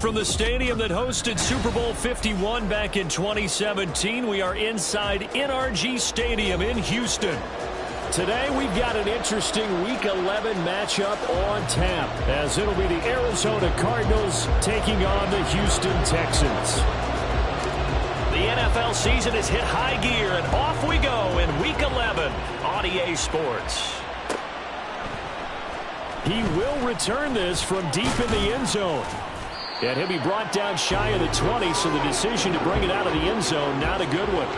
from the stadium that hosted Super Bowl 51 back in 2017. We are inside NRG Stadium in Houston. Today we've got an interesting Week 11 matchup on tap, as it'll be the Arizona Cardinals taking on the Houston Texans. The NFL season has hit high gear, and off we go in Week 11 on EA Sports. He will return this from deep in the end zone. And he'll be brought down shy of the 20, so the decision to bring it out of the end zone, not a good one.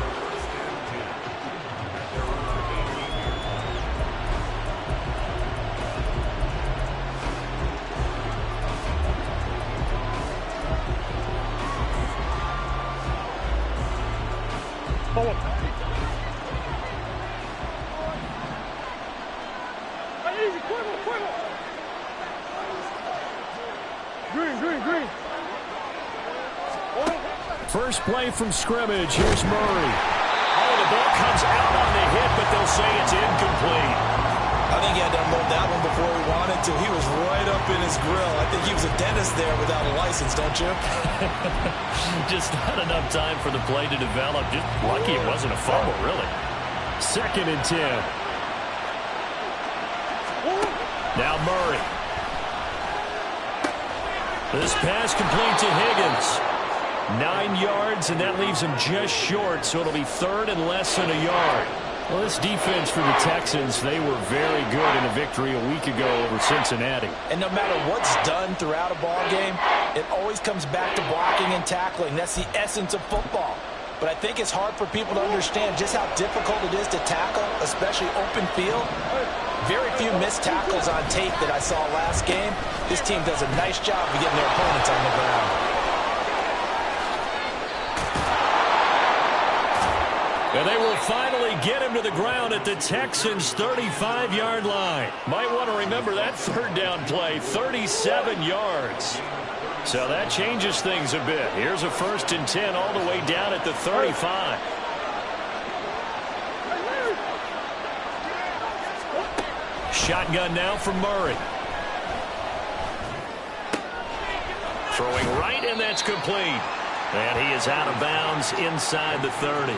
First play from scrimmage. Here's Murray. Oh, the ball comes out on the hit, but they'll say it's incomplete. I think he had to unload that one before he wanted to. He was right up in his grill. I think he was a dentist there without a license, don't you? Just not enough time for the play to develop. Just lucky it wasn't a fumble, really. 2nd and 10. Now Murray. This pass complete to Higgins. 9 yards, and that leaves him just short, so it'll be 3rd and less than a yard. Well, this defense for the Texans, they were very good in a victory a week ago over Cincinnati. And no matter what's done throughout a ball game, it always comes back to blocking and tackling. That's the essence of football. But I think it's hard for people to understand just how difficult it is to tackle, especially open field. Very few missed tackles on tape that I saw last game. This team does a nice job of getting their opponents on the ground. And they will finally get him to the ground at the Texans' 35-yard line. Might want to remember that 3rd down play, 37 yards. So that changes things a bit. Here's a 1st and 10 all the way down at the 35. Shotgun now from Murray. Throwing right, and that's complete. And he is out of bounds inside the 30.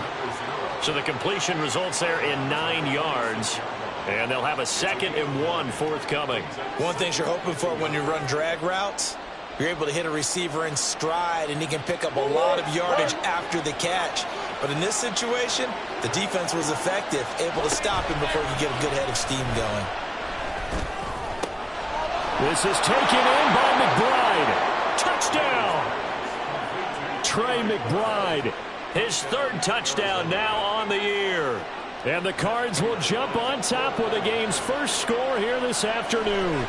So the completion results there in 9 yards. And they'll have a 2nd and 1 forthcoming. One thing you're hoping for when you run drag routes, you're able to hit a receiver in stride, and he can pick up a lot of yardage after the catch. But in this situation, the defense was effective, able to stop him before you get a good head of steam going. This is taken in by McBride. Touchdown! Trey McBride, his 3rd touchdown now on the year. And the Cards will jump on top with the game's first score here this afternoon.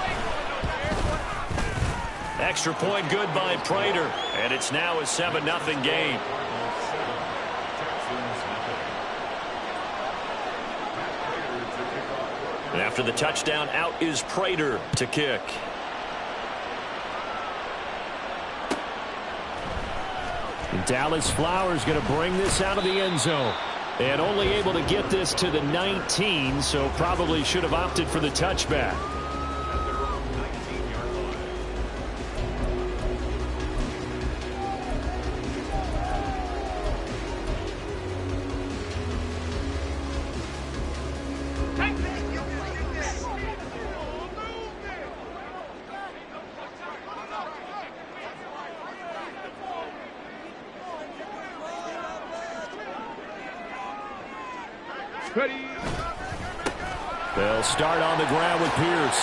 Extra point good by Prater, and it's now a 7-0 game. And after the touchdown, out is Prater to kick. And Dallas Flowers going to bring this out of the end zone. And only able to get this to the 19, so probably should have opted for the touchback. Ready. They'll start on the ground with Pierce.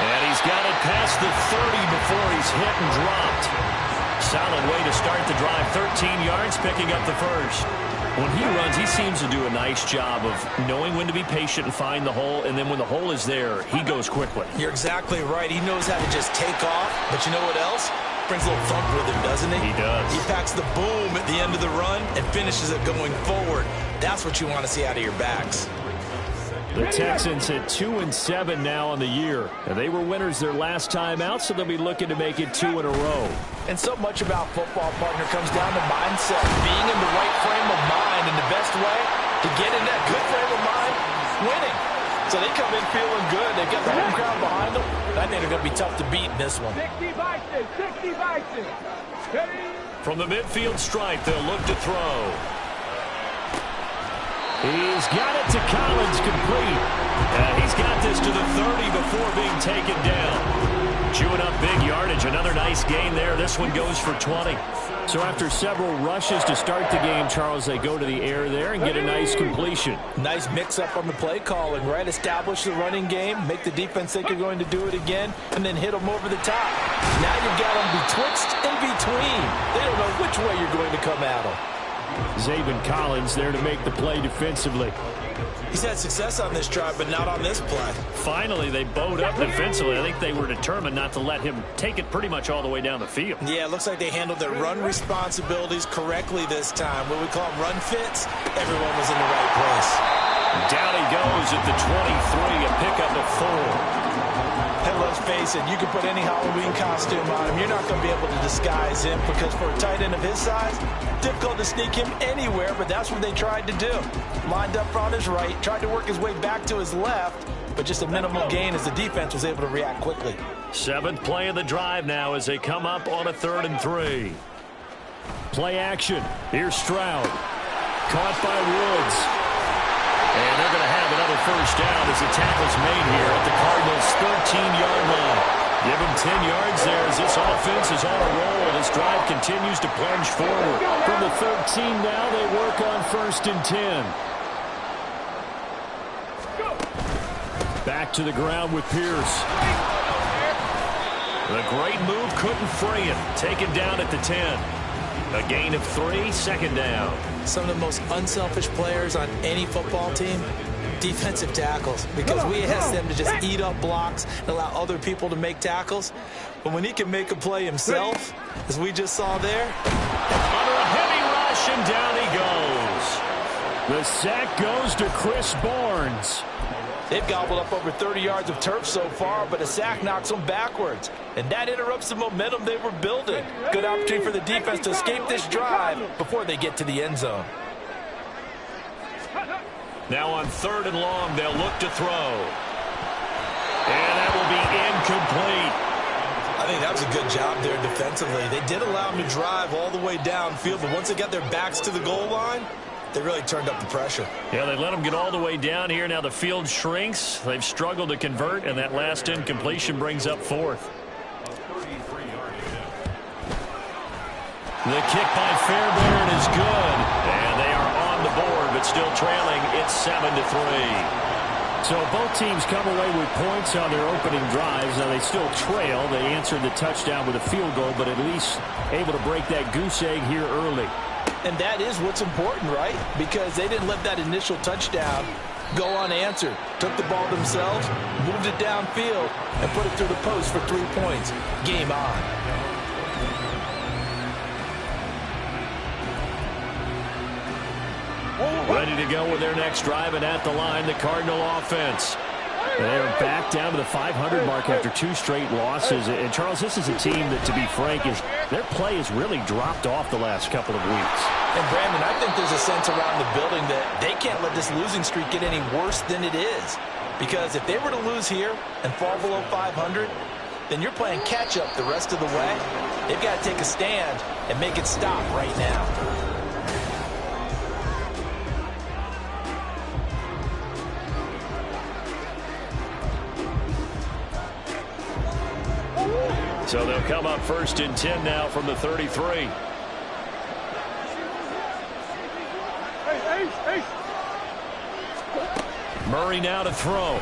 And he's got it past the 30 before he's hit and dropped. Solid way to start the drive. 13 yards, picking up the 1st. When he runs, he seems to do a nice job of knowing when to be patient and find the hole, and then when the hole is there, he goes quickly. You're exactly right. He knows how to just take off, but you know what else? Brings a little thump with him, doesn't he? He does. He packs the boom at the end of the run and finishes it going forward. That's what you want to see out of your backs. The Texans at 2-7 now on the year. And they were winners their last time out, so they'll be looking to make it 2 in a row. And so much about football, partner, comes down to mindset. Being in the right frame of mind, and the best way to get in that good frame of mind, winning. So they come in feeling good. They've got the home crowd behind them. I think they're going to be tough to beat in this one. 60 Bison. From the midfield stripe, they'll look to throw. He's got it to Collins, complete. He's got this to the 30 before being taken down. Chewing up big yardage. Another nice gain there. This one goes for 20. So after several rushes to start the game, Charles, they go to the air there and get a nice completion. Nice mix-up on the play calling, right? Establish the running game, make the defense think you're going to do it again, and then hit them over the top. Now you've got them betwixt and between. They don't know which way you're going to come at them. Zaven Collins there to make the play defensively. He's had success on this drive, but not on this play. Finally, they bowed up defensively. I think they were determined not to let him take it pretty much all the way down the field. Yeah, it looks like they handled their run responsibilities correctly this time. What we call them run fits, everyone was in the right place. Down he goes at the 23, a pickup of 4. And let's face it, you can put any Halloween costume on him. You're not going to be able to disguise him because for a tight end of his size, difficult to sneak him anywhere, but that's what they tried to do. Lined up on his right, tried to work his way back to his left, but just a minimal gain as the defense was able to react quickly. 7th play of the drive now as they come up on a 3rd and 3. Play action. Here's Stroud. Caught by Woods. And they're going to have another first down as the tackle's made here at the Cardinals' 13-yard line. Give them 10 yards there as this offense is on a roll. This drive continues to plunge forward. From the 13 now, they work on 1st and 10. Back to the ground with Pierce. The great move couldn't free him. Taken down at the 10. A gain of 3, 2nd down. Some of the most unselfish players on any football team, defensive tackles, because we ask them to just eat up blocks and allow other people to make tackles. But when he can make a play himself, as we just saw there. Under a heavy rush, and down he goes. The sack goes to Chris Barnes. They've gobbled up over 30 yards of turf so far, but a sack knocks them backwards. And that interrupts the momentum they were building. Good opportunity for the defense to escape this drive before they get to the end zone. Now on 3rd and long, they'll look to throw. And that will be incomplete. I think that was a good job there defensively. They did allow him to drive all the way downfield, but once they got their backs to the goal line, they really turned up the pressure. Yeah, they let them get all the way down here. Now the field shrinks. They've struggled to convert, and that last incompletion brings up 4th. The kick by Fairbairn is good. And they are on the board, but still trailing. It's 7-3. So both teams come away with points on their opening drives. Now they still trail. They answered the touchdown with a field goal, but at least able to break that goose egg here early. And that is what's important, right? Because they didn't let that initial touchdown go unanswered. Took the ball themselves, moved it downfield, and put it through the post for 3 points. Game on. Ready to go with their next drive, and at the line, the Cardinal offense. They're back down to the 500 mark after 2 straight losses. And, Charles, this is a team that, to be frank, their play has really dropped off the last couple of weeks. And, Brandon, I think there's a sense around the building that they can't let this losing streak get any worse than it is. Because if they were to lose here and fall below 500, then you're playing catch-up the rest of the way. They've got to take a stand and make it stop right now. So they'll come up 1st and 10 now from the 33. Murray now to throw.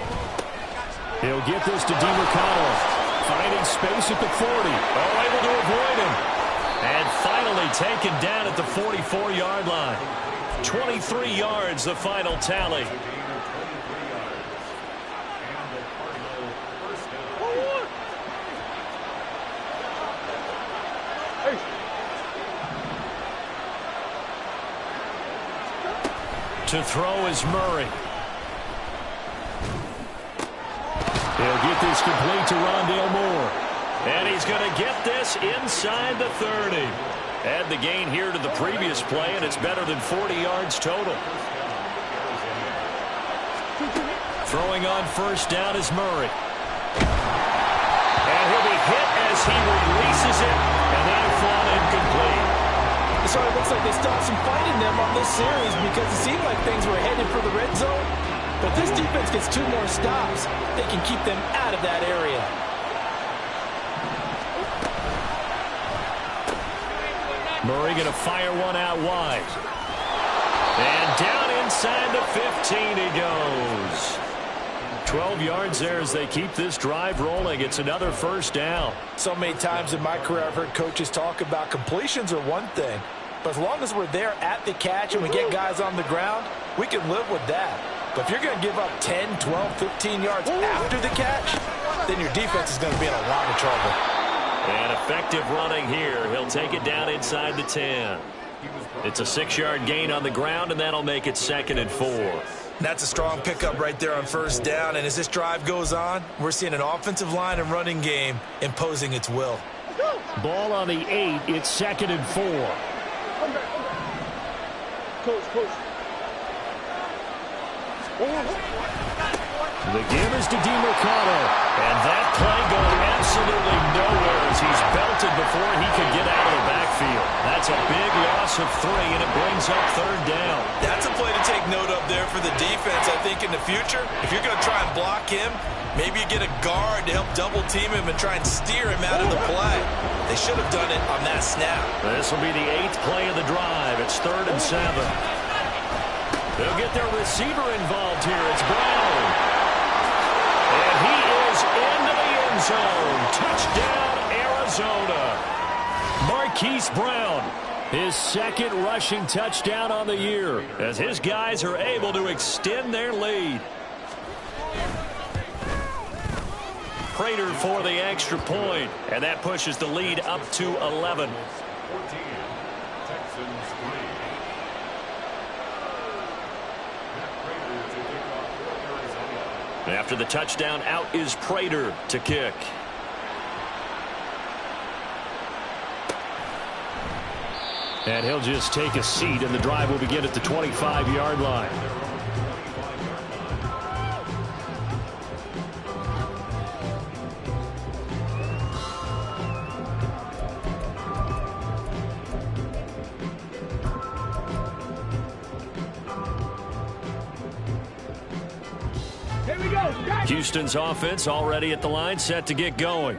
He'll get this to DeMarcano. Finding space at the 40. Oh, able to avoid him. And finally taken down at the 44-yard line. 23 yards, the final tally. To throw is Murray. He'll get this complete to Rondale Moore. And he's going to get this inside the 30. Add the gain here to the previous play, and it's better than 40 yards total. Throwing on first down is Murray. And he'll be hit as he releases it, and that'll fall incomplete. It sort of looks like they still have some fight in them on this series because it seemed like things were headed for the red zone. But this defense gets 2 more stops. They can keep them out of that area. Murray going to fire one out wide. And down inside the 15 he goes. 12 yards there as they keep this drive rolling. It's another first down. So many times in my career I've heard coaches talk about completions are one thing. But as long as we're there at the catch and we get guys on the ground, we can live with that. But if you're going to give up 10, 12, 15 yards after the catch, then your defense is going to be in a lot of trouble. And effective running here. He'll take it down inside the 10. It's a 6-yard gain on the ground, and that'll make it 2nd and 4. That's a strong pickup right there on first down. And as this drive goes on, we're seeing an offensive line and running game imposing its will. Ball on the 8. It's 2nd and 4. Coach. The give is to DeMercado. And that play going absolutely nowhere as he's belted before he could get out of the backfield. That's a big loss of 3, and it brings up 3rd down. That's a play to take note of there for the defense, I think, in the future. If you're going to try and block him, maybe you get a guard to help double-team him and try and steer him out of the play. They should have done it on that snap. This will be the 8th play of the drive. It's 3rd and 7. They'll get their receiver involved here. It's Brown. And he is into the end zone. Touchdown, Arizona. Marquise Brown, his 2nd rushing touchdown on the year, as his guys are able to extend their lead. Prater for the extra point, and that pushes the lead up to 11. After the touchdown, out is Prater to kick. And he'll just take a seat, and the drive will begin at the 25-yard line. Houston's offense already at the line, set to get going.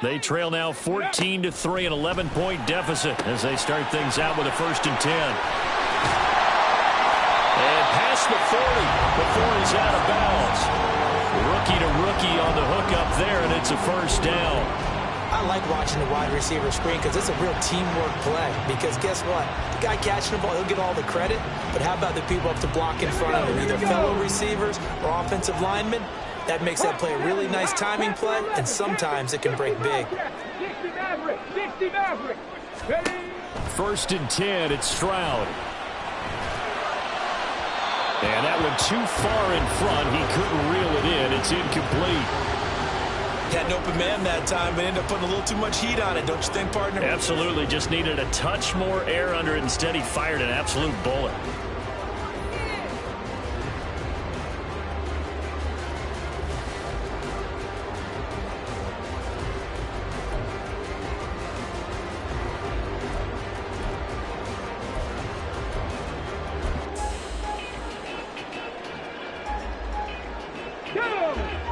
They trail now 14-3, an 11-point deficit as they start things out with a 1st and 10. And past the 40 before he's out of bounds. Rookie to rookie on the hook up there, and it's a 1st down. I like watching the wide receiver screen because it's a real teamwork play. Because guess what? The guy catching the ball, he'll get all the credit. But how about the people up to block in front of him, either fellow receivers or offensive linemen? That makes that play a really nice timing play, and sometimes it can break big. 60 Maverick. 1st and 10, it's Stroud. And that one too far in front. He couldn't reel it in. It's incomplete. Had an open man that time, but ended up putting a little too much heat on it, don't you think, partner? Absolutely. Just needed a touch more air under it. Instead, he fired an absolute bullet.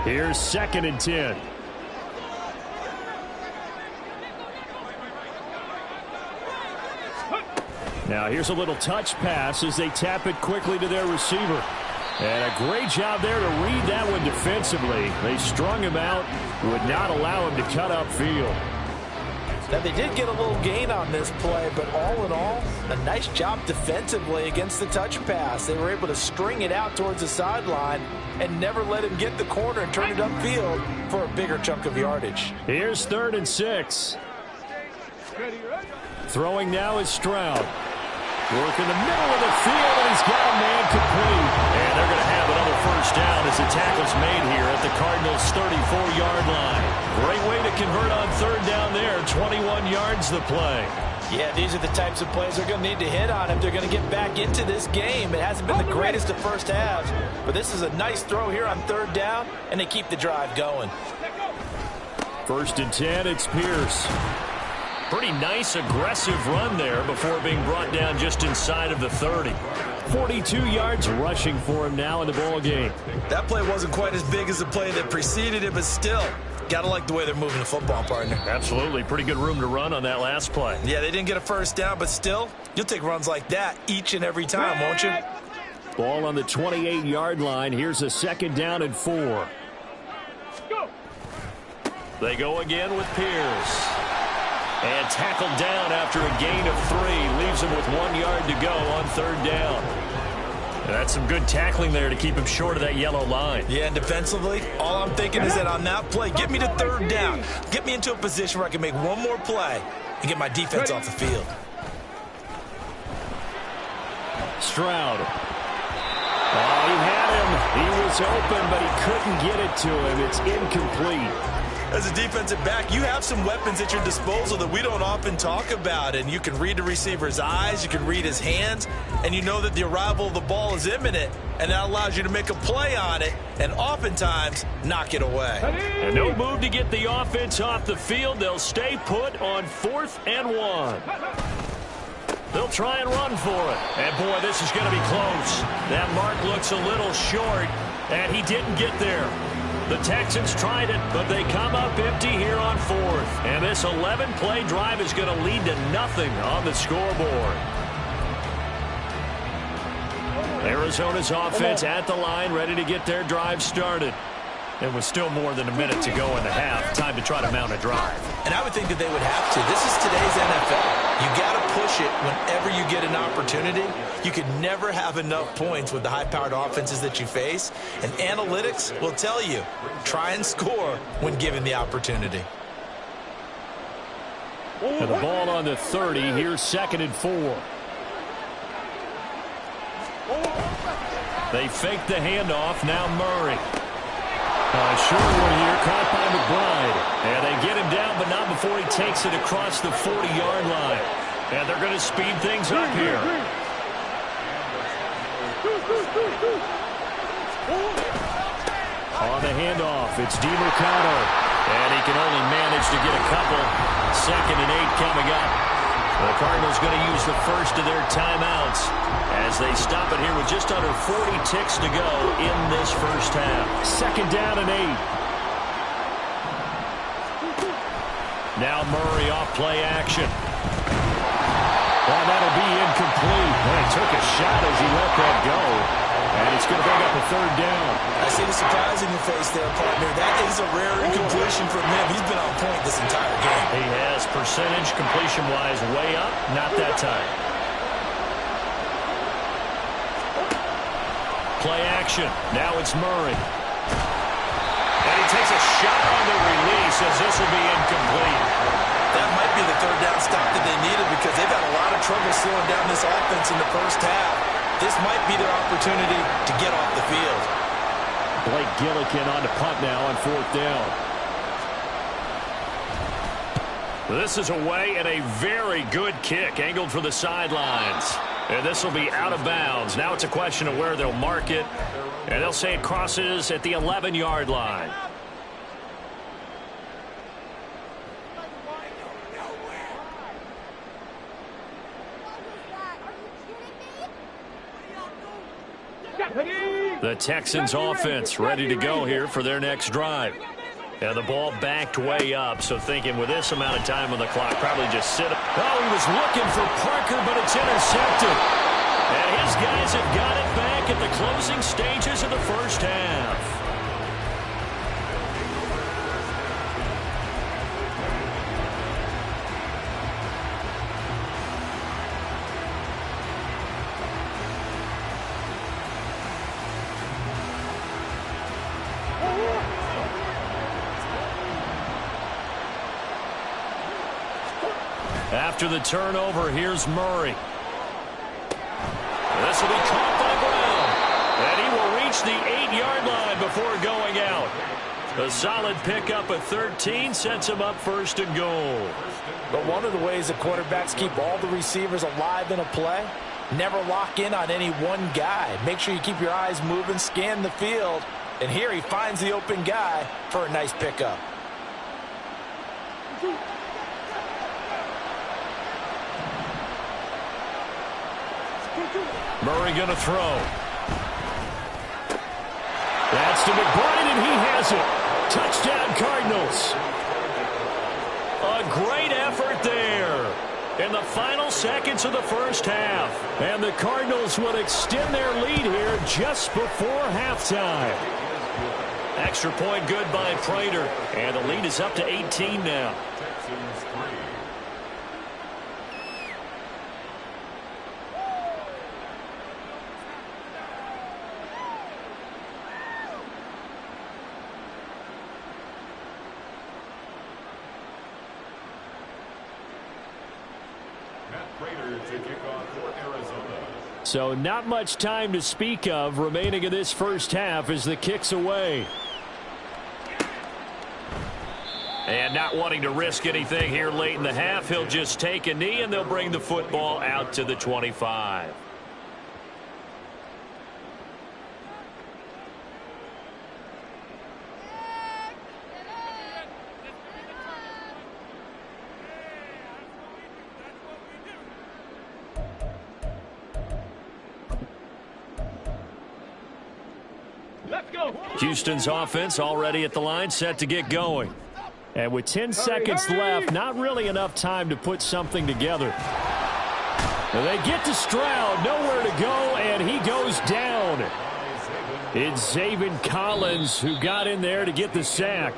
Here's 2nd and 10. Now here's a little touch pass as they tap it quickly to their receiver. And a great job there to read that one defensively. They strung him out, would not allow him to cut upfield. Now, they did get a little gain on this play, but all in all, a nice job defensively against the touch pass. They were able to string it out towards the sideline and never let him get the corner and turn it upfield for a bigger chunk of yardage. Here's 3rd and 6. Throwing now is Stroud. Work in the middle of the field, and he's got a man complete. And they're going to have another 1st down as the tackle's made here at the Cardinals' 34-yard line. Great way to convert on 3rd down there. 21 yards the play. Yeah, these are the types of plays they're going to need to hit on if they're going to get back into this game. It hasn't been the greatest of first halves, but this is a nice throw here on 3rd down, and they keep the drive going. 1st and 10, it's Pierce. Pretty nice, aggressive run there before being brought down just inside of the 30. 42 yards rushing for him now in the ball game. That play wasn't quite as big as the play that preceded it, but still, gotta like the way they're moving the football, partner. Absolutely. Pretty good room to run on that last play. Yeah, they didn't get a 1st down, but still, you'll take runs like that each and every time, won't you? Ball on the 28-yard line. Here's a 2nd down and 4. Go. They go again with Pierce. And tackled down after a gain of 3. Leaves him with 1 yard to go on 3rd down. And that's some good tackling there to keep him short of that yellow line. Yeah, and defensively, all I'm thinking is that on that play, get me to 3rd down. Get me into a position where I can make one more play and get my defense off the field. Stroud. Oh, he had him. He was open, but he couldn't get it to him. It's incomplete. As a defensive back, you have some weapons at your disposal that we don't often talk about, and you can read the receiver's eyes, you can read his hands, and you know that the arrival of the ball is imminent, and that allows you to make a play on it and oftentimes knock it away. And no move to get the offense off the field. They'll stay put on 4th and 1. They'll try and run for it. And, boy, this is going to be close. That mark looks a little short, and he didn't get there. The Texans tried it, but they come up empty here on 4th. And this 11-play drive is going to lead to nothing on the scoreboard. Arizona's offense at the line, ready to get their drive started. It was still more than a minute to go in the half. Time to try to mount a drive. And I would think that they would have to. This is today's NFL. You got to push it whenever you get an opportunity. You could never have enough points with the high-powered offenses that you face. And analytics will tell you, try and score when given the opportunity. And the ball on the 30. Here's 2nd and 4. They fake the handoff. Now Murray. Short one here, caught by McBride. And they get him down, but not before he takes it across the 40-yard line. And they're going to speed things up here. On the handoff, it's DeMercado. And he can only manage to get a couple. 2nd and 8 coming up. The Cardinals going to use the first of their timeouts as they stop it here with just under 40 ticks to go in this first half. 2nd down and 8. Now Murray off play action. Well, that'll be incomplete. Well, he took a shot as he let that go. And it's going to bring up a 3rd down. I see the surprise in your face there, partner. That is a rare incompletion from him. He's been on point this entire game. He has. Percentage completion-wise way up. Not that time. Play action. Now it's Murray. And he takes a shot on the release as this will be incomplete. That might be the 3rd down stop that they needed because they've had a lot of trouble slowing down this offense in the first half. This might be their opportunity to get off the field. Blake Gillikin on the punt now on 4th down. This is away and a very good kick angled for the sidelines. And this will be out of bounds. Now it's a question of where they'll mark it. And they'll say it crosses at the 11-yard line. The Texans offense ready to go here for their next drive. And the ball backed way up, so thinking with this amount of time on the clock, probably just sit up. Oh, he was looking for Parker, but it's intercepted. And his guys have got it back at the closing stages of the first half. After the turnover, here's Murray. This will be caught by Brown. And he will reach the 8-yard line before going out. A solid pickup of 13 sets him up first and goal. But one of the ways the quarterbacks keep all the receivers alive in a play, never lock in on any one guy. Make sure you keep your eyes moving, scan the field. And here he finds the open guy for a nice pickup. Murray going to throw. That's to McBride, and he has it. Touchdown, Cardinals. A great effort there in the final seconds of the first half. And the Cardinals will extend their lead here just before halftime. Extra point good by Prater. And the lead is up to 18 now. So not much time to speak of remaining in this first half as the kick's away. And not wanting to risk anything here late in the half, he'll just take a knee and they'll bring the football out to the 25. Houston's offense already at the line, set to get going. And with 10 seconds left, not really enough time to put something together. And they get to Stroud, nowhere to go, and he goes down. It's Zaven Collins who got in there to get the sack.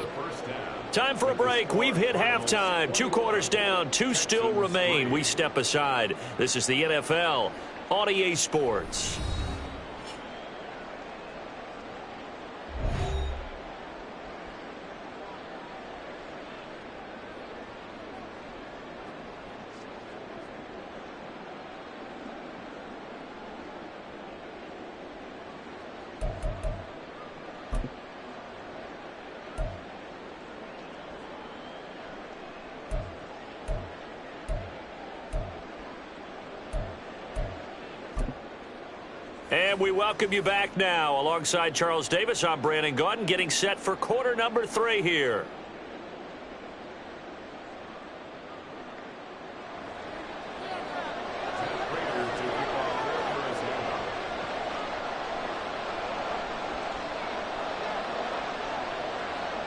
Time for a break. We've hit halftime. 2 quarters down, 2 still remain. We step aside. This is the NFL on EA Sports. And we welcome you back now. Alongside Charles Davis, I'm Brandon Gaudin, getting set for quarter number 3 here.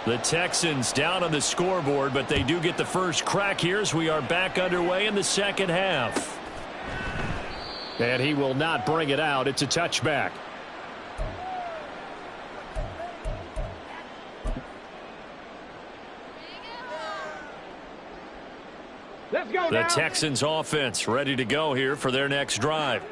The Texans down on the scoreboard, but they do get the first crack here as we are back underway in the second half. And he will not bring it out. It's a touchback. Let's go The now. Texans offense ready to go here for their next drive.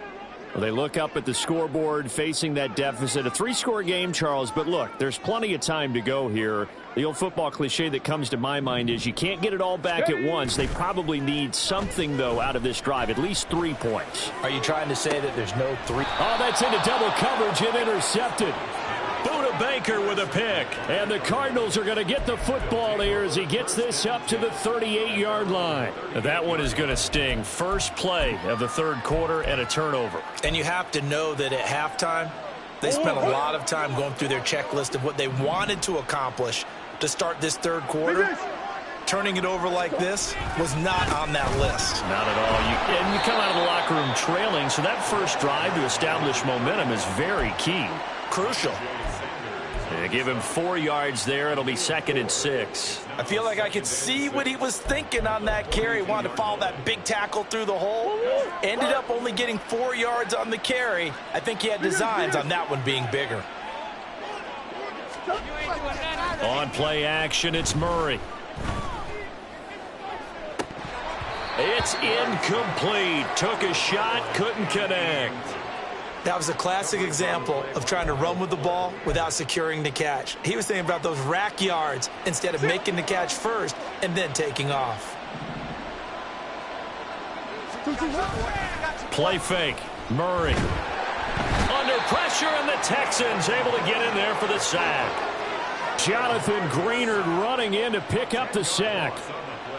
Well, they look up at the scoreboard facing that deficit. A 3-score game, Charles, but look, there's plenty of time to go here. The old football cliche that comes to my mind is you can't get it all back at once. They probably need something, though, out of this drive, at least 3 points. Are you trying to say that there's no 3? Oh, that's into double coverage and intercepted. Buda Baker with a pick. And the Cardinals are going to get the football here as he gets this up to the 38-yard line. That one is going to sting. First play of the third quarter and a turnover. And you have to know that at halftime, they spent a lot of time going through their checklist of what they wanted to accomplish to start this third quarter. Turning it over like this was not on that list. Not at all. And you come out of the locker room trailing, so that first drive to establish momentum is very key. Crucial. They give him 4 yards there. It'll be 2nd and 6. I feel like I could see what he was thinking on that carry. Wanted to follow that big tackle through the hole. Ended up only getting 4 yards on the carry. I think he had designs on that one being bigger. On play action, it's Murray. It's incomplete. Took a shot, couldn't connect. That was a classic example of trying to run with the ball without securing the catch. He was thinking about those rack yards instead of making the catch first and then taking off. Play fake. Murray. Under pressure, and the Texans able to get in there for the sack. Jonathan Greenard running in to pick up the sack.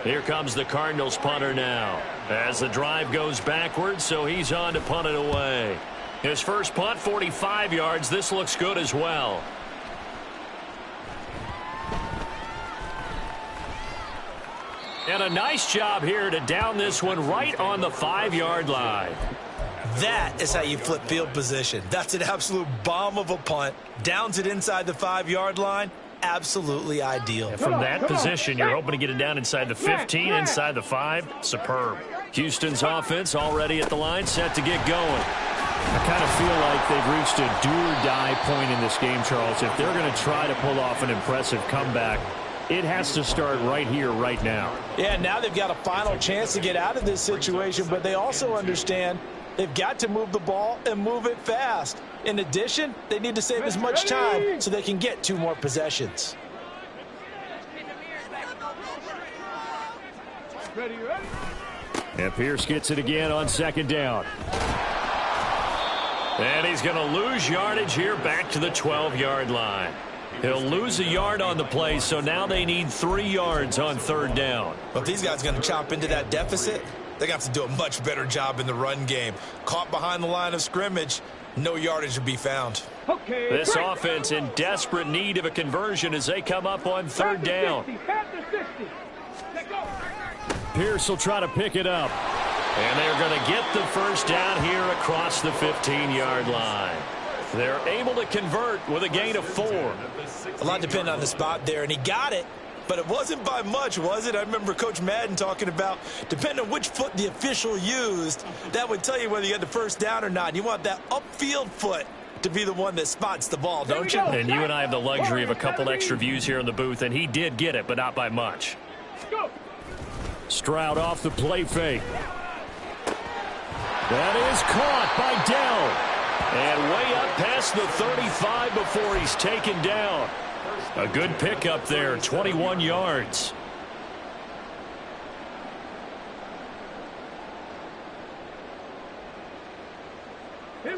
Here comes the Cardinals punter now. As the drive goes backwards, so he's on to punt it away. His first punt, 45 yards. This looks good as well. And a nice job here to down this one right on the 5-yard line. That is how you flip field position. That's an absolute bomb of a punt. Downs it inside the 5-yard line. Absolutely ideal. And from that position, you're hoping to get it down inside the 15, inside the 5. Superb. Houston's offense already at the line, set to get going. I kind of feel like they've reached a do-or-die point in this game, Charles. If they're going to try to pull off an impressive comeback, it has to start right here, right now. Yeah, now they've got a final chance to get out of this situation, but they also understand they've got to move the ball and move it fast. In addition, they need to save as much time so they can get 2 more possessions. And Pierce gets it again on 2nd down. And he's going to lose yardage here back to the 12-yard line. He'll lose a yard on the play, so now they need 3 yards on 3rd down. But if these guys are going to chop into that deficit, they're going to have to do a much better job in the run game. Caught behind the line of scrimmage, no yardage to be found. This offense in desperate need of a conversion as they come up on 3rd down. Pierce will try to pick it up. And they're going to get the first down here across the 15-yard line. They're able to convert with a gain of 4. A lot depending on the spot there, and he got it, but it wasn't by much, was it? I remember Coach Madden talking about, depending on which foot the official used, that would tell you whether you had the first down or not. You want that upfield foot to be the one that spots the ball, don't you? And you and I have the luxury of a couple extra views here in the booth, and he did get it, but not by much. Stroud off the play fake. That is caught by Dell. And way up past the 35 before he's taken down. A good pickup there, 21 yards.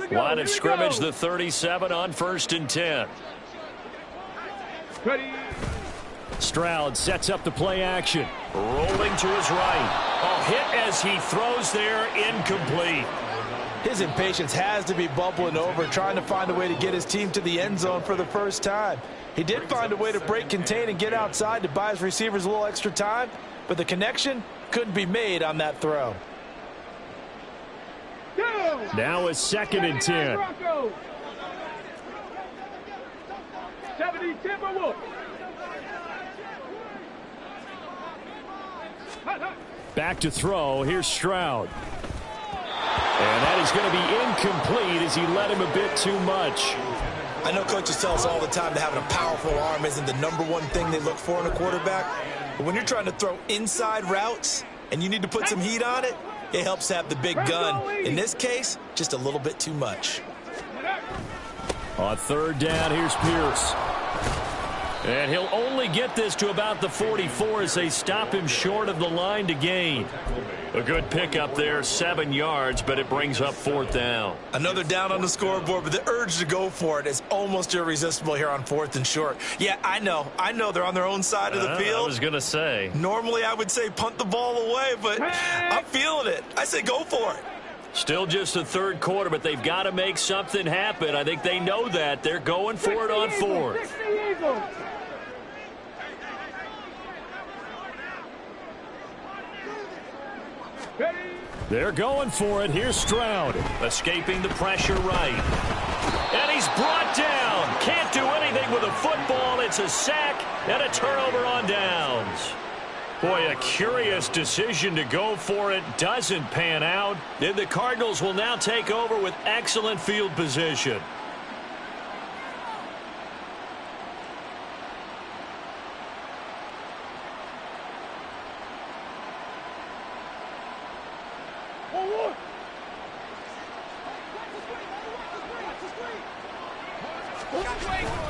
Line of scrimmage, the 37 on 1st and 10. Stroud sets up the play action. Rolling to his right. A hit as he throws there, incomplete. His impatience has to be bubbling over, trying to find a way to get his team to the end zone for the first time. He did find a way to break contain and get outside to buy his receivers a little extra time, but the connection couldn't be made on that throw. Now it's 2nd and 10. 70 Timberwolves. Back to throw. Here's Stroud. And that is going to be incomplete as he led him a bit too much. I know coaches tell us all the time that having a powerful arm isn't the #1 thing they look for in a quarterback. But when you're trying to throw inside routes and you need to put some heat on it, it helps to have the big gun. In this case, just a little bit too much. On 3rd down, here's Pierce. And he'll only get this to about the 44 as they stop him short of the line to gain. A good pickup there, 7 yards, but it brings up 4th down. Another down on the scoreboard, but the urge to go for it is almost irresistible here on 4th and short. Yeah, I know they're on their own side of the field. I was going to say. Normally I would say punt the ball away, but I'm feeling it. I say go for it. Still just the 3rd quarter, but they've got to make something happen. I think they know that. They're going for it on 4th. They're going for it. Here's Stroud. Escaping the pressure right. And he's brought down. Can't do anything with a football. It's a sack and a turnover on downs. Boy, a curious decision to go for it. Doesn't pan out. Then the Cardinals will now take over with excellent field position.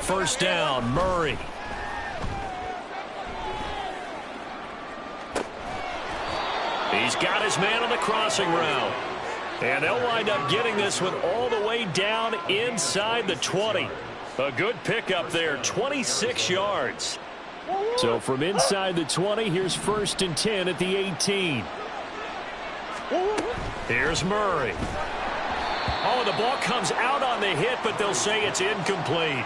First down, Murray. He's got his man on the crossing route. And they'll wind up getting this one all the way down inside the 20. A good pickup there, 26 yards. So from inside the 20, here's 1st and 10 at the 18. Here's Murray. Oh, the ball comes out on the hit, but they'll say it's incomplete.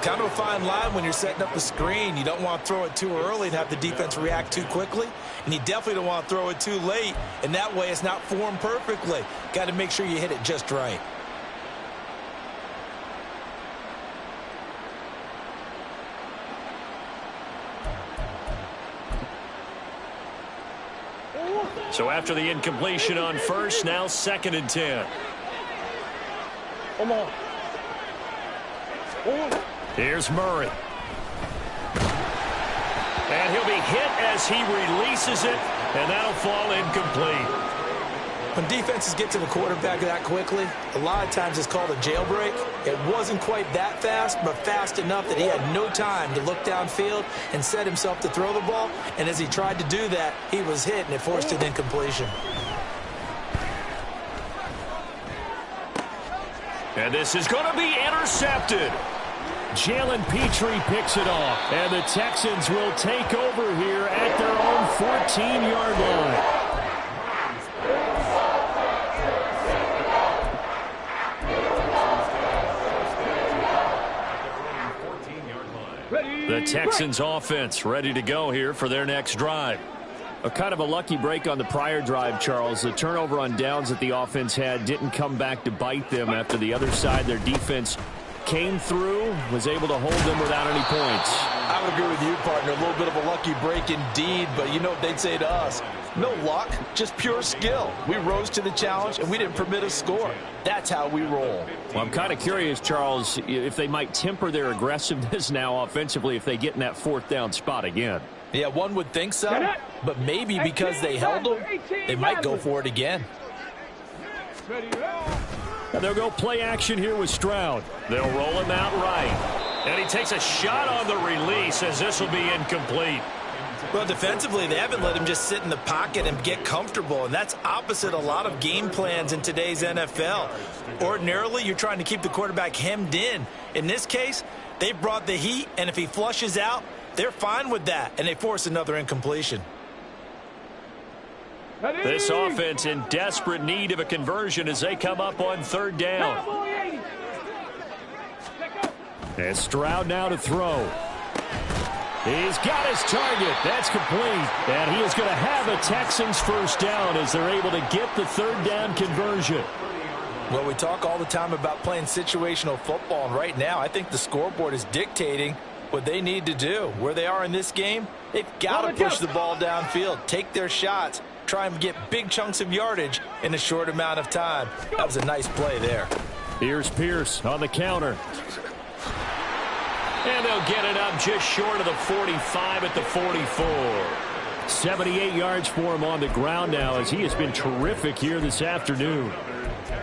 Kind of a fine line when you're setting up a screen. You don't want to throw it too early and have the defense react too quickly. And you definitely don't want to throw it too late. And that way it's not formed perfectly. Got to make sure you hit it just right. So after the incompletion on 1st, now 2nd and 10. Come on. Here's Murray. And he'll be hit as he releases it, and that'll fall incomplete. When defenses get to the quarterback that quickly, a lot of times it's called a jailbreak. It wasn't quite that fast, but fast enough that he had no time to look downfield and set himself to throw the ball. And as he tried to do that, he was hit, and it forced an incompletion. And this is going to be intercepted. Jalen Petrie picks it off, and the Texans will take over here at their own 14-yard line. The Texans offense ready to go here for their next drive. A kind of a lucky break on the prior drive, Charles. The turnover on downs that the offense had didn't come back to bite them after the other side. Their defense came through, was able to hold them without any points. I would agree with you, partner. A little bit of a lucky break indeed, but you know what they'd say to us? No luck, just pure skill. We rose to the challenge, and we didn't permit a score. That's how we roll. Well, I'm kind of curious, Charles, if they might temper their aggressiveness now offensively if they get in that 4th down spot again. Yeah, one would think so, but maybe because they held them, they might go for it again. And they'll go play action here with Stroud. They'll roll him out right. And he takes a shot on the release as this will be incomplete. Well, defensively, they haven't let him just sit in the pocket and get comfortable, and that's opposite a lot of game plans in today's NFL. Ordinarily, you're trying to keep the quarterback hemmed in. In this case, they brought the heat, and if he flushes out, they're fine with that, and they force another incompletion. This offense in desperate need of a conversion as they come up on 3rd down. And Stroud now to throw. He's got his target. That's complete. And he is going to have a Texans 1st down as they're able to get the 3rd down conversion. Well, we talk all the time about playing situational football, and right now I think the scoreboard is dictating what they need to do. Where they are in this game, they've got to push the ball downfield, take their shots, try and get big chunks of yardage in a short amount of time. That was a nice play there. Here's Pierce on the counter. And they'll get it up just short of the 45 at the 44. 78 yards for him on the ground now as he has been terrific here this afternoon.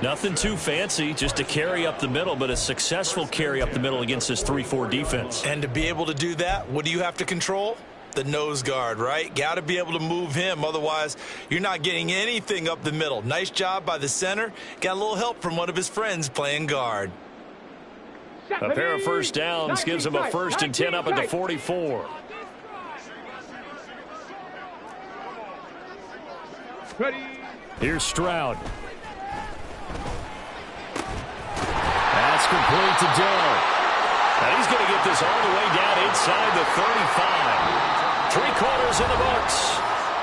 Nothing too fancy, just a carry up the middle, but a successful carry up the middle against this 3-4 defense. And to be able to do that, what do you have to control? The nose guard, right? Got to be able to move him. Otherwise, you're not getting anything up the middle. Nice job by the center. Got a little help from one of his friends playing guard. A pair of 1st downs gives them a 1st and 10 up at the 44. Here's Stroud. That's complete to Dell. And he's going to get this all the way down inside the 35. 3 quarters in the books.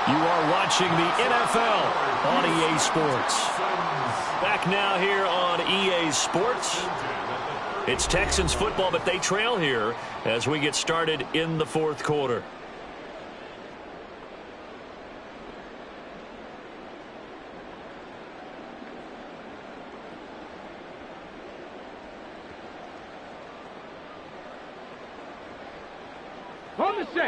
You are watching the NFL on EA Sports. Back now here on EA Sports. It's Texans football, but they trail here as we get started in the 4th quarter.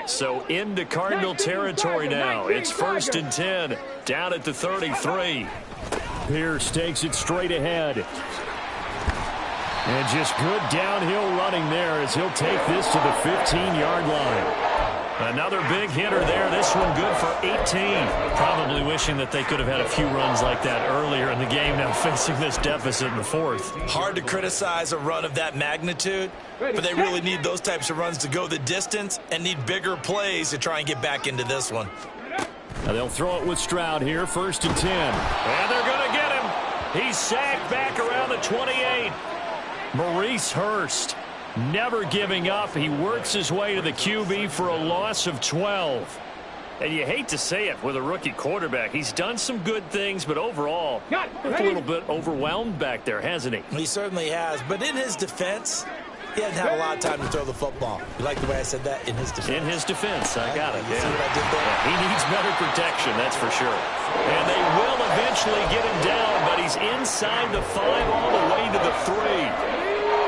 So into Cardinal territory now. It's 1st and 10 down at the 33. Pierce takes it straight ahead. And just good downhill running there as he'll take this to the 15-yard line. Another big hitter there. This one good for 18. Probably wishing that they could have had a few runs like that earlier in the game, now facing this deficit in the fourth. Hard to criticize a run of that magnitude, but they really need those types of runs to go the distance and need bigger plays to try and get back into this one. Now they'll throw it with Stroud here, 1st and 10. And they're going to get him. He's sacked back around the 28. Maurice Hurst, never giving up. He works his way to the QB for a loss of 12. And you hate to say it with a rookie quarterback. He's done some good things, but overall, a little bit overwhelmed back there, hasn't he? He certainly has. But in his defense, he hasn't had a lot of time to throw the football. You like the way I said that? In his defense. In his defense. I got it. You see what I did there? Yeah, he needs better protection, that's for sure. And they will eventually get him down, but he's inside the 5 all the way to the 3.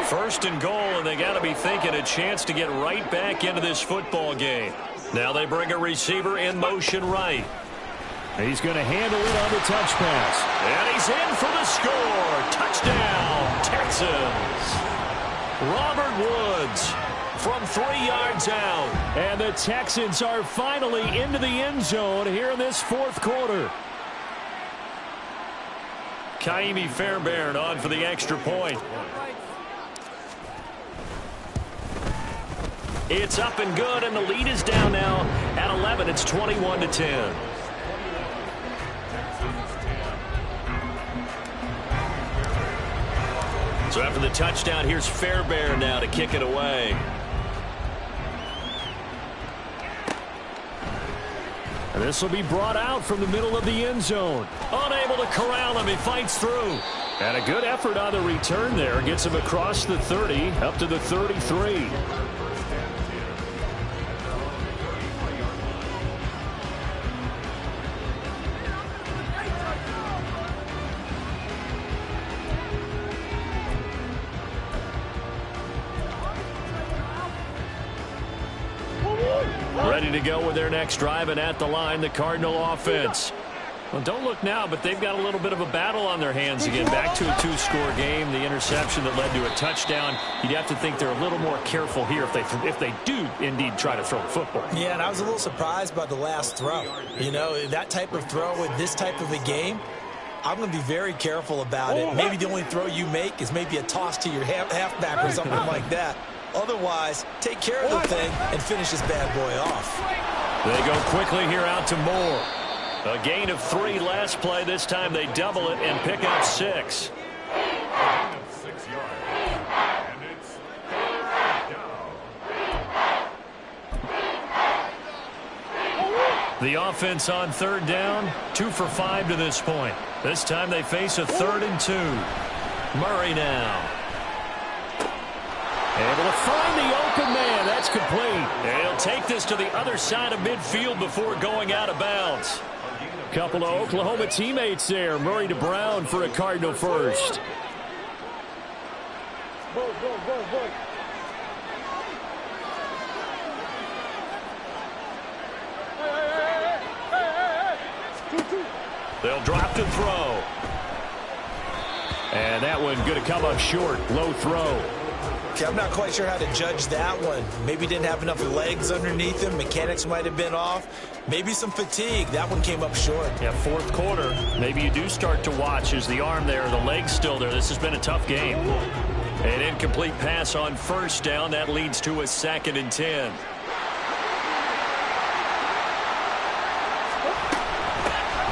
1st and goal, and they got to be thinking a chance to get right back into this football game. Now they bring a receiver in motion right. He's going to handle it on the touch pass. And he's in for the score. Touchdown, Texans. Robert Woods from 3 yards out. And the Texans are finally into the end zone here in this 4th quarter. Kaimi Fairbairn on for the extra point. It's up and good, and the lead is down now at 11. It's 21-10. So after the touchdown, here's Fairbairn now to kick it away. And this will be brought out from the middle of the end zone. Unable to corral him. He fights through. And a good effort on the return there. Gets him across the 30, up to the 33. Ready to go with their next drive, and at the line, the Cardinal offense. Well, don't look now, but they've got a little bit of a battle on their hands again. Back to a 2-score game. The interception that led to a touchdown. You'd have to think they're a little more careful here if they do indeed try to throw the football. Yeah, and I was a little surprised by the last throw. You know, that type of throw with this type of a game, I'm going to be very careful about it. Maybe the only throw you make is maybe a toss to your halfback or something like that. Otherwise, take care of the thing and finish this bad boy off. They go quickly here out to Moore. A gain of 3 last play. This time they double it and pick up 6. The offense on 3rd down, 2 for 5 to this point. This time they face a 3rd and 2. Murray now. Able to find the open man. That's complete. And he'll take this to the other side of midfield before going out of bounds. Couple of Oklahoma teammates there. Murray to Brown for a Cardinal first. They'll drop to throw. And that one going to come up short. Low throw. Okay, I'm not quite sure how to judge that one. Maybe didn't have enough legs underneath him. Mechanics might have been off. Maybe some fatigue. That one came up short. Yeah, 4th quarter. Maybe you do start to watch. Is the arm there, the leg's still there. This has been a tough game. An incomplete pass on 1st down. That leads to a 2nd and 10.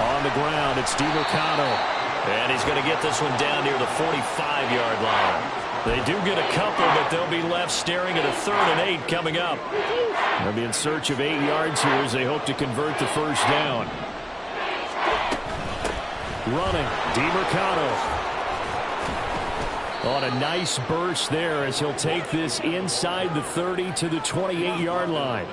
On the ground, it's DeMarcano. And he's going to get this one down near the 45-yard line. They do get a couple, but they'll be left staring at a 3rd and 8 coming up. They'll be in search of 8 yards here as they hope to convert the 1st down. Running, DeMarcano. On a nice burst there as he'll take this inside the 30 to the 28-yard line.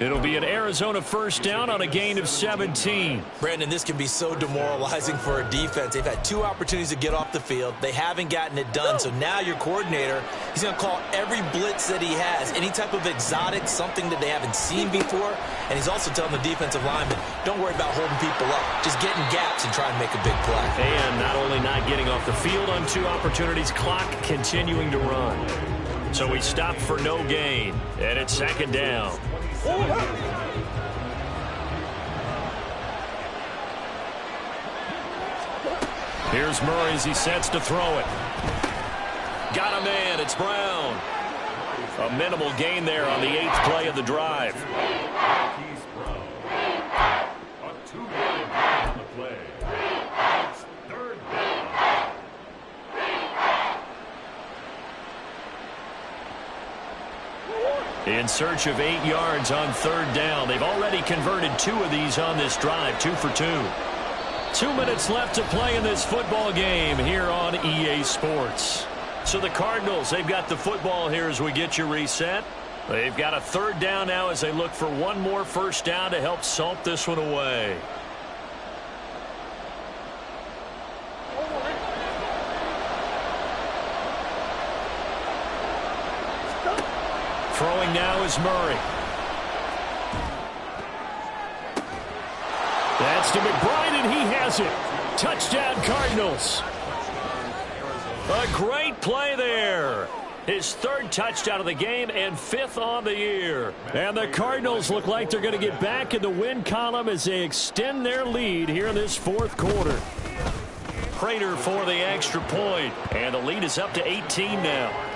It'll be an Arizona 1st down on a gain of 17. Brandon, this can be so demoralizing for a defense. They've had 2 opportunities to get off the field. They haven't gotten it done. So now your coordinator, he's going to call every blitz that he has, any type of exotic, something that they haven't seen before. And he's also telling the defensive lineman, don't worry about holding people up. Just get in gaps and try and make a big play. And not only not getting off the field on 2 opportunities, clock continuing to run. So he stopped for no gain. And it's 2nd down. Here's Murray as he sets to throw it. Got a man. It's Brown. A minimal gain there on the 8th play of the drive. In search of 8 yards on 3rd down. They've already converted 2 of these on this drive, 2 for 2. 2 minutes left to play in this football game here on EA Sports. So the Cardinals, they've got the football here as we get you reset. They've got a 3rd down now as they look for one more first down to help salt this one away. Throwing now is Murray. That's to McBride, and he has it. Touchdown, Cardinals. A great play there. His 3rd touchdown of the game and 5th on the year. And the Cardinals look like they're going to get back in the win column as they extend their lead here in this 4th quarter. Prater for the extra point, and the lead is up to 18 now.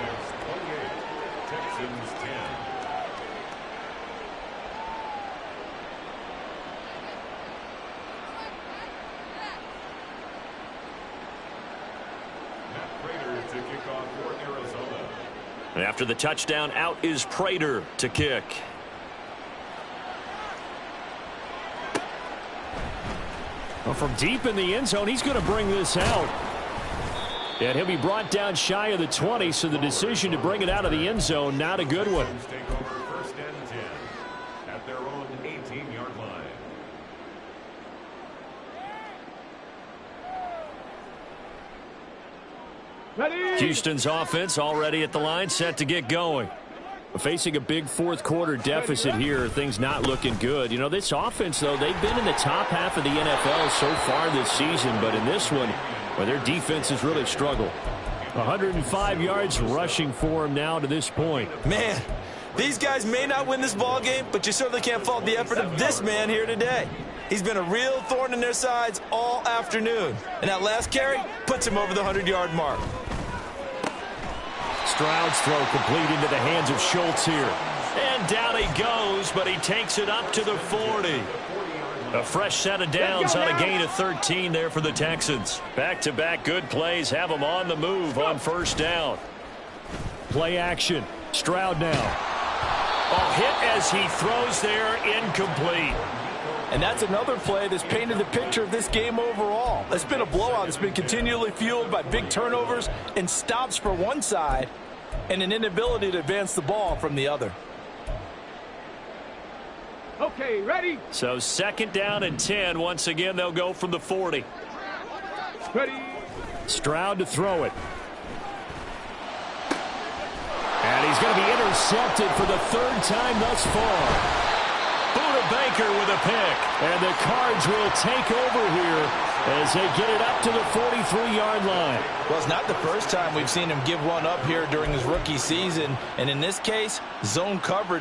After the touchdown, out is Prater to kick. Well, from deep in the end zone, he's going to bring this out. And he'll be brought down shy of the 20, so the decision to bring it out of the end zone, not a good one. Take over 1st and 10 at their own 18-yard line. Ready? Houston's offense already at the line, set to get going. Facing a big 4th quarter deficit here, things not looking good. You know, this offense, though, they've been in the top half of the NFL so far this season, but in this one, well, their defense has really struggled. 105 yards rushing for them now to this point. Man, these guys may not win this ball game, but you certainly can't fault the effort of this man here today. He's been a real thorn in their sides all afternoon, and that last carry puts him over the 100-yard mark. Stroud's throw complete into the hands of Schultz here. And down he goes, but he takes it up to the 40. A fresh set of downs on a gain of 13 there for the Texans. Back-to-back good plays have them on the move on 1st down. Play action. Stroud now. A hit as he throws there, incomplete. And that's another play that's painted the picture of this game overall. It's been a blowout. It's been continually fueled by big turnovers and stops for one side and an inability to advance the ball from the other. Okay, ready? So 2nd down and 10. Once again, they'll go from the 40. Ready? Stroud to throw it. And he's going to be intercepted for the 3rd time thus far. Buda Baker with a pick. And the Cards will take over here as they get it up to the 43-yard line. Well, it's not the first time we've seen him give one up here during his rookie season. And in this case, zone coverage.